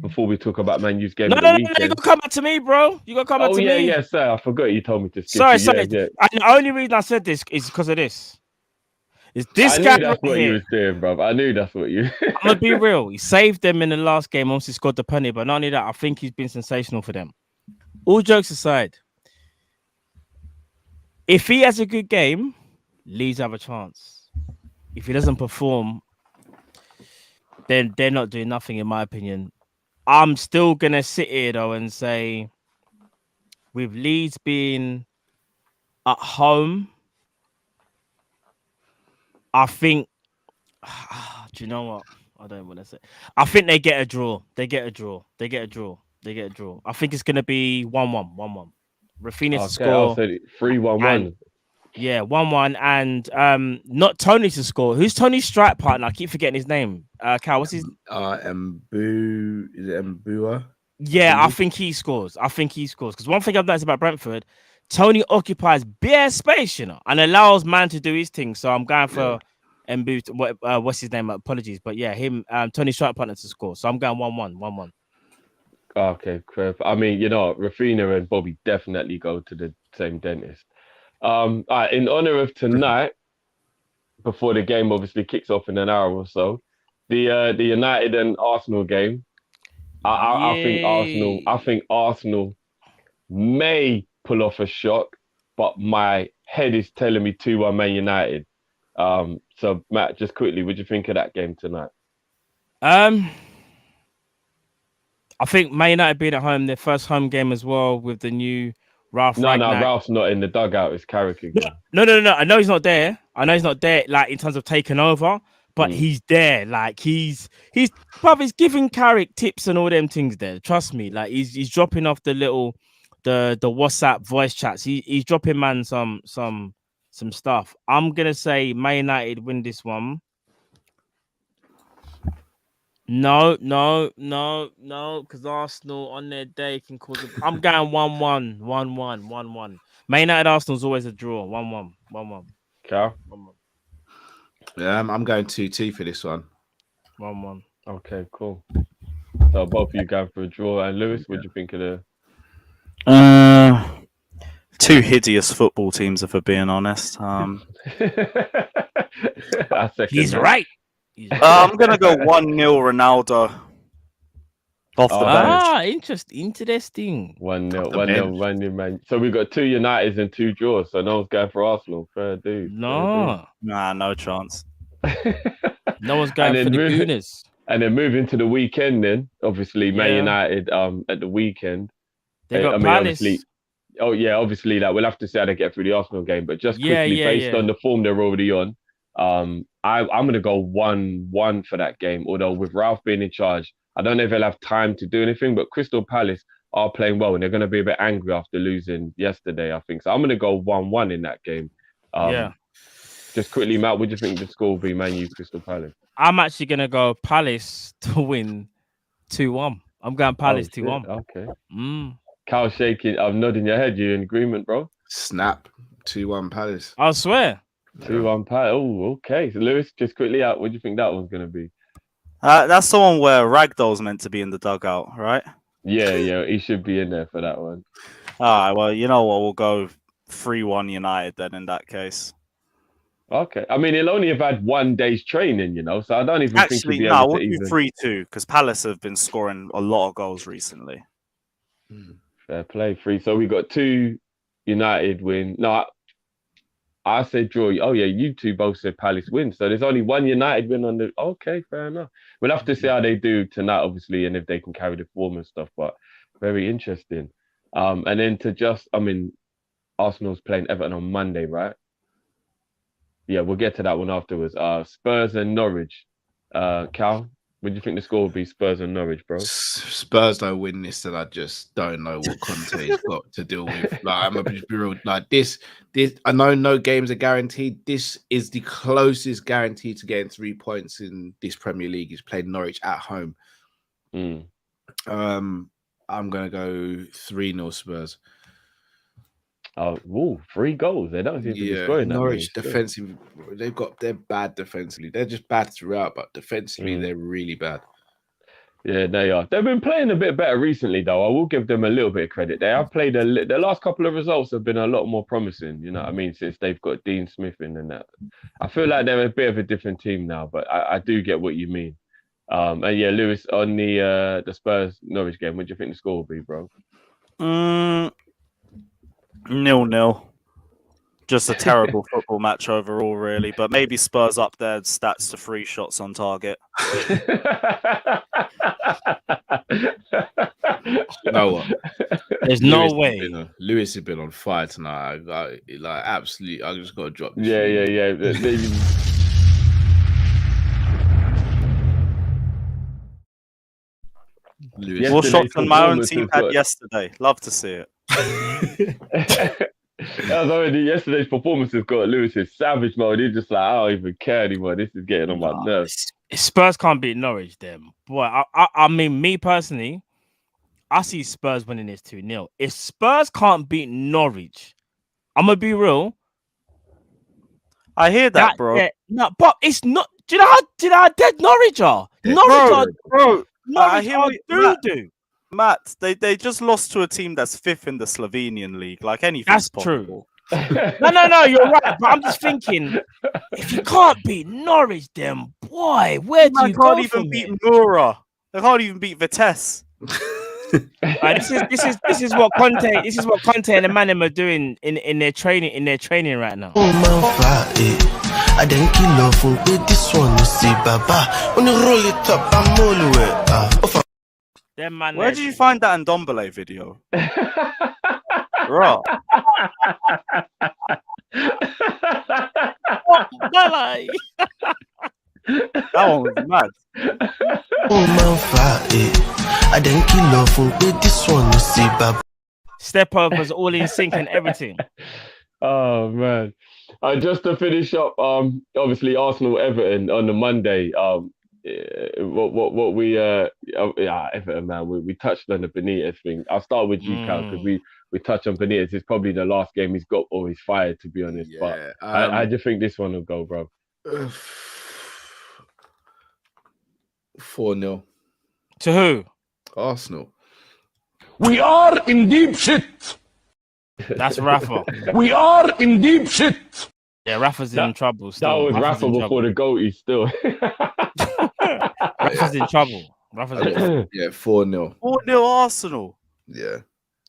before we talk about Man U's game No, of the you weekend. got to come back to me, bro. You got to come back to me. Yeah, sir. I forgot you told me to skip Sorry. Yeah. And the only reason I said this is because of this. Is this I guy knew that's right what here. you was doing, bro. I knew that's what you... I'm going to be real. He saved them in the last game. Obviously scored the penalty, but not only that, I think he's been sensational for them. All jokes aside, if he has a good game, Leeds have a chance. If he doesn't perform, then they're not doing nothing, in my opinion. I'm still going to sit here, though, and say, with Leeds being at home, I think... do you know what? I don't want to say. I think they get a draw. I think it's going to be 1-1. Rafinha to score. I'll say 3-1-1. Yeah, 1-1, and not Tony to score. Who's Tony's strike partner? I keep forgetting his name. Cal, what's his? Mbu. Is it Mbua? Yeah, I think he scores. Because one thing I've noticed about Brentford, Tony occupies bare space, you know, and allows man to do his thing. So I'm going for Mbu. What's his name? Apologies, but yeah, him. Tony's strike partner to score. So I'm going 1-1. Okay, Crap. I mean, you know, Rafinha and Bobby definitely go to the same dentist. In honor of tonight, before the game obviously kicks off in an hour or so, the United and Arsenal game. I think Arsenal may pull off a shock, but my head is telling me 2-1 Man United. So Matt, just quickly, what do you think of that game tonight? I think Man United being at home, their first home game as well with the new Ralph. No, Ralph's not in the dugout. It's Carrick again. No. I know he's not there. Like in terms of taking over, but he's there. Like he's giving Carrick tips and all them things there. Trust me. Like he's dropping off the WhatsApp voice chats. He's dropping man some stuff. I'm gonna say Man United win this one. No, because Arsenal on their day can cause. I'm going 1-1. Man United Arsenal's always a draw. 1-1. Cal? I'm going 2-2 for this one. 1-1. Okay, cool. So both of you going for a draw. And Lewis, what do you think of the? Two hideous football teams, if we're being honest. He's right. I'm gonna go 1-0 Ronaldo off the bench. Interesting. 1-0, man. So we've got 2 Uniteds and 2 draws. So no one's going for Arsenal. Fair dude. No, no chance. No one's going for the Gooners. And then moving to the weekend. Then obviously Man United at the weekend. They got Palace. Oh yeah, obviously that we'll have to see how they get through the Arsenal game. But just Yeah, quickly, yeah, based yeah. on the form they're already on, I'm gonna go 1-1 for that game. Although with Ralph being in charge, I don't know if he'll have time to do anything. But Crystal Palace are playing well, and they're gonna be a bit angry after losing yesterday, I think. So I'm gonna go 1-1 in that game. Yeah. Just quickly, Matt, what do you think the score will be? Man U, Crystal Palace. I'm actually gonna go Palace to win 2-1. I'm going Palace Oh, shit. 2-1. Okay. Mm. Cal shaking. I'm nodding your head. You in agreement, bro? Snap. 2-1 Palace. I swear. 2-1 Palace. Oh, okay. So Lewis, just quickly out. What do you think that one's gonna be? That's the one where Ragdoll's meant to be in the dugout, right? Yeah, he should be in there for that one. All right, well, you know what? We'll go 3-1 United then in that case. Okay. I mean, he'll only have had 1 day's training, so I don't even think Actually, he'll be no, able we'll to do even. 3-2 because Palace have been scoring a lot of goals recently. Fair play, 3. So we got 2 United win. No, I said draw. Oh yeah, you two both said Palace win. So there's only 1 United win on the. Okay, fair enough. We'll have to see how they do tonight, obviously, and if they can carry the form and stuff. But very interesting. And then Arsenal's playing Everton on Monday, right? Yeah, we'll get to that one afterwards. Spurs and Norwich. Cal, what do you think the score will be? Spurs and Norwich, bro. Spurs don't win this, and I just don't know what Conte's got to deal with. Like, I'm gonna be real. Like this. I know no games are guaranteed. This is the closest guarantee to getting 3 points in this Premier League. He's played Norwich at home. I'm gonna go 3-0 Spurs. Oh, 3 goals. They don't seem to be scoring that Norwich many. defensively, they're bad defensively. They're just bad throughout, but defensively they're really bad. Yeah, they are. They've been playing a bit better recently, though. I will give them a little bit of credit. They have played the last couple of results have been a lot more promising. You know what I mean? Since they've got Dean Smith in and that, I feel like they're a bit of a different team now. But I do get what you mean. And yeah, Lewis, on the Spurs Norwich game, what do you think the score will be, bro? 0-0. Just a terrible football match overall, really. But maybe Spurs up their stats to 3 shots on target. You know what? There's no way. Lewis has been on fire tonight. Absolutely. I just got to drop this. Yeah. Lewis. More shots than my own team had yesterday. Love to see it. Yesterday's performance has got Lewis's savage mode. He's just like, I don't even care anymore. This is getting on my nerves. Spurs can't beat Norwich, then. Boy, I mean, me personally, I see Spurs winning this 2-0. If Spurs can't beat Norwich, I'm gonna be real. I hear that, bro. Yeah, no, but it's not. Do you know how dead Norwich are? Bro. Norwich are doo-doo. Matt, they just lost to a team that's 5th in the Slovenian league. Like anything's That's possible. true. No, you're right. But I'm just thinking, if you can't beat Norwich, then boy, where do you go? They can't even beat Mura. They can't even beat Vitesse. This is what Conte. This is what Conte and the Manem are doing in their training right now. I didn't kill off with this one. You see, Baba. When you roll it up, I'm all the way. Where did you find that Ndombele video? Bro. That one was mad. I didn't kill off with this one. You see, Baba. Step up was all in sync and everything. Oh man. Just to finish up, obviously Arsenal Everton on the Monday. Everton, man, we touched on the Benitez thing. I'll start with you, Cal, because we touched on Benitez. It's probably the last game he's got or he's fired, to be honest. But how do you think this one will go, bro? 4-0. To who? Arsenal. We are in deep shit. That's Rafa. We are in deep shit. Yeah, Rafa's in trouble still. That was Rafa before the goatee still. Rafa's in trouble. Yeah, 4-0. 4-0 Arsenal. Yeah.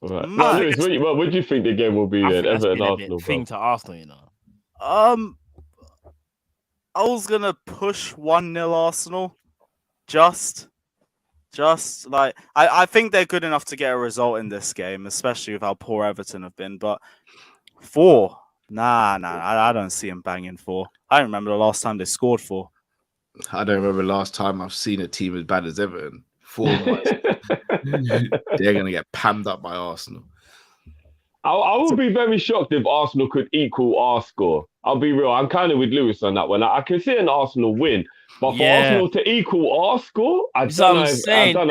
Right. Lewis, what do you think the game will be then? Everton Arsenal, thing to Arsenal, you know. I was gonna push 1-0 Arsenal, just, Just like I think they're good enough to get a result in this game, especially with how poor Everton have been. But 4, nah, I don't see them banging 4. I don't remember the last time they scored 4. I don't remember the last time I've seen a team as bad as Everton. 4 they're going to get pammed up by Arsenal. I would be very shocked if Arsenal could equal our score. I'll be real. I'm kind of with Lewis on that one. I can see an Arsenal win, but for Arsenal to equal our score, I don't know about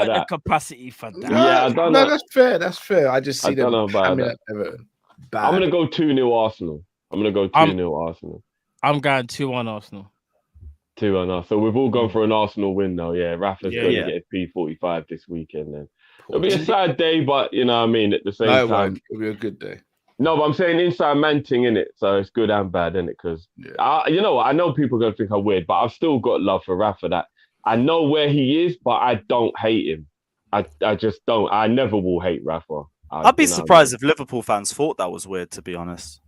that. The capacity for that. Yeah, I don't know. That's fair. That's fair. I just see them hamming at Everton. Bad. I'm going to go 2-0 Arsenal. I'm going to go 2-0 Arsenal. I'm going 2-1 Arsenal. 2-1 Arsenal. So we've all gone for an Arsenal win now. Yeah, Rafa's going to get his P45 this weekend then. It'll be a sad day, but you know what I mean, at the same time. It'll be a good day. No, but I'm saying inside man thing, innit? So it's good and bad, innit? Because, you know, I know people are going to think I'm weird, but I've still got love for Rafa. That I know where he is, but I don't hate him. I just don't. I never will hate Rafa. I'd be surprised if Liverpool fans thought that was weird, to be honest.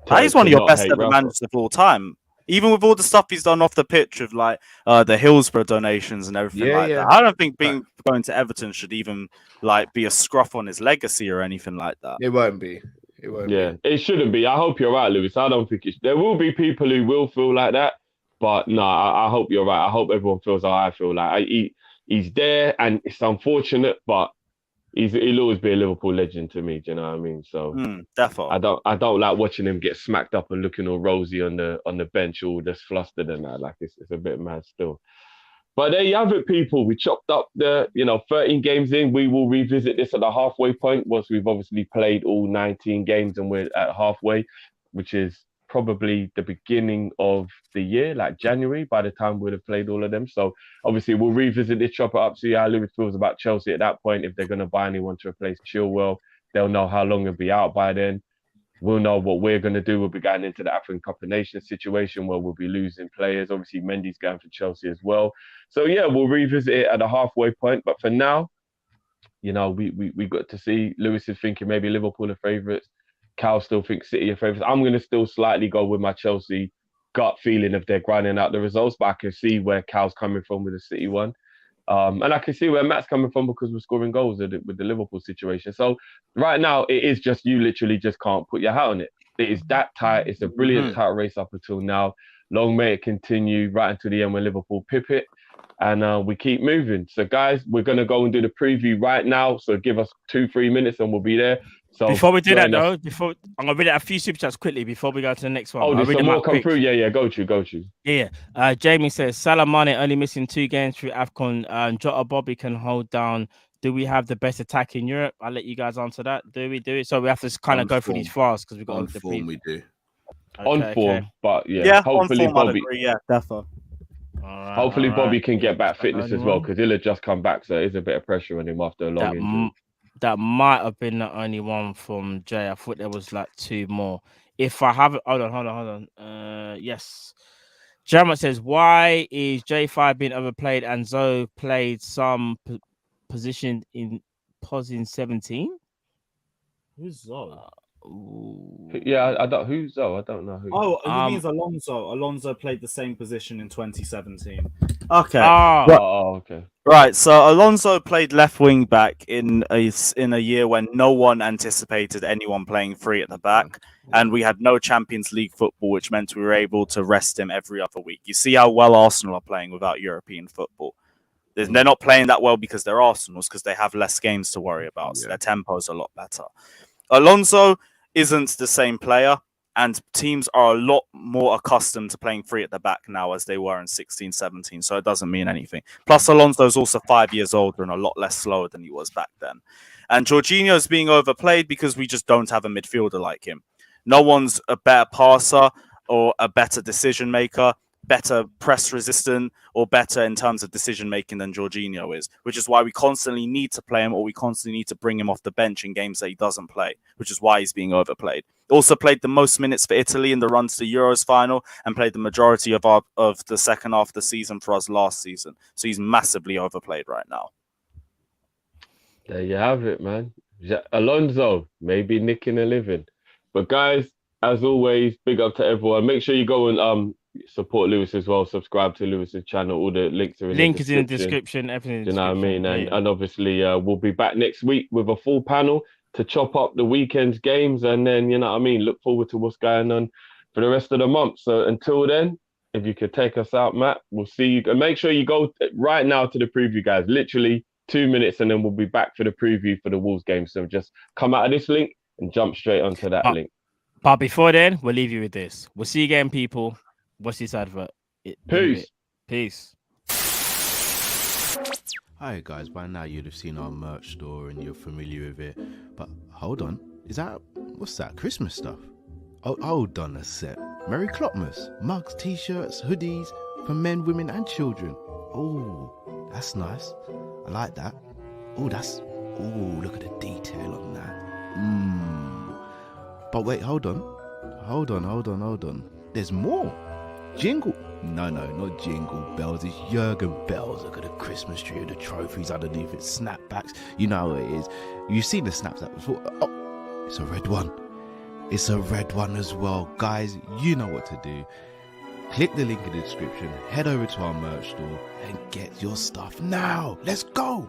He's one of your best ever managers of all time. Even with all the stuff he's done off the pitch with like the Hillsborough donations and everything that. I don't think going to Everton should even like be a scruff on his legacy or anything like that. It won't be. It shouldn't be. I hope you're right, Lewis. I don't think there will be people who will feel like that, but no, I hope you're right. I hope everyone feels how I feel. Like he's there, and it's unfortunate, but he'll always be a Liverpool legend to me. Do you know what I mean? So definitely. I don't like watching him get smacked up and looking all rosy on the bench, all just flustered and that. Like it's a bit mad still. But there you have it, people. We chopped up the 13 games in. We will revisit this at the halfway point once we've obviously played all 19 games and we're at halfway, which is probably the beginning of the year, like January, by the time we'd have played all of them. So obviously we'll revisit this, chop it up, see how Lewis feels about Chelsea at that point. If they're going to buy anyone to replace Chilwell, they'll know how long he'll be out by then. We'll know what we're going to do. We'll be going into the African Cup of Nations situation where we'll be losing players. Obviously, Mendy's going for Chelsea as well. So yeah, we'll revisit it at a halfway point. But for now, we got to see Lewis is thinking maybe Liverpool are favourites. Cal still thinks City are favourites. I'm going to still slightly go with my Chelsea gut feeling if they're grinding out the results, but I can see where Cal's coming from with the City one. And I can see where Matt's coming from because we're scoring goals with the Liverpool situation. So right now, it is just you literally just can't put your hat on it. It is that tight. It's a brilliant tight race up until now. Long may it continue right until the end when Liverpool pip it. And we keep moving. So guys, we're going to go and do the preview right now. So give us 2-3 minutes and we'll be there. So before we do that, though, I'm going to read out a few super chats quickly before we go to the next one. Oh, there's some more come through? Yeah, go to. Yeah. Jamie says, Salah Mane only missing 2 games through AFCON. Jota Bobby can hold down. Do we have the best attack in Europe? I'll let you guys answer that. Do we do it? So we have to kind of go through these fast because we've got on form. We do. On form, but hopefully Bobby. Definitely. Hopefully Bobby can get back fitness as well because he'll have just come back, so there's a bit of pressure on him after a long injury. That might have been the only one from Jay. I thought there was like 2 more. If I haven't, hold on. Yes. Jamat says, why is J5 being overplayed and Zoe played some position in POS 17? Who's Zoe? Yeah, I don't. Who's Zoe? I don't know who. Oh, he means Alonso. Alonso played the same position in 2017. Okay. Okay. Right. So Alonso played left wing back in a year when no one anticipated anyone playing free at the back, and we had no Champions League football, which meant we were able to rest him every other week. You see how well Arsenal are playing without European football. They're not playing that well because they're Arsenals, because they have less games to worry about. So their tempo is a lot better. Alonso isn't the same player, and teams are a lot more accustomed to playing free at the back now as they were in 16-17, so it doesn't mean anything. Plus, Alonso's also 5 years older and a lot less slower than he was back then. And Jorginho's being overplayed because we just don't have a midfielder like him. No one's a better passer or a better decision maker, better press resistant, or better in terms of decision making than Jorginho is, which is why we constantly need to play him, or we constantly need to bring him off the bench in games that he doesn't play, which is why he's being overplayed. Also played the most minutes for Italy in the run to the Euros final and played the majority of the second half of the season for us last season. So he's massively overplayed right now. There you have it, man. Alonso, maybe nicking a living. But guys, as always, big up to everyone. Make sure you go and support Lewis as well. Subscribe to Lewis's channel. All the links are in Link the is in the description. Everything in the you know what I description. mean? And obviously, we'll be back next week with a full panel to chop up the weekend's games. And then, you know what I mean? Look forward to what's going on for the rest of the month. So until then, if you could take us out, Matt, we'll see you. And make sure you go right now to the preview, guys. Literally 2 minutes, and then we'll be back for the preview for the Wolves game. So just come out of this link and jump straight onto that link. But before then, we'll leave you with this. We'll see you again, people. What's this advert? Peace. Peace. Hi guys, by now you'd have seen our merch store and you're familiar with it. But hold on, what's that, Christmas stuff? Oh, hold on a sec. Merry Clopmas, mugs, t-shirts, hoodies for men, women and children. Oh, that's nice. I like that. Oh, look at the detail on that. But wait, hold on. There's more. Jingle. No, not jingle bells. It's Jurgen bells. Look at the Christmas tree with the trophies underneath it. Snapbacks. You know how it is. You've seen the snaps that before. Oh, it's a red one. It's a red one as well. Guys, you know what to do. Click the link in the description. Head over to our merch store and get your stuff now. Let's go.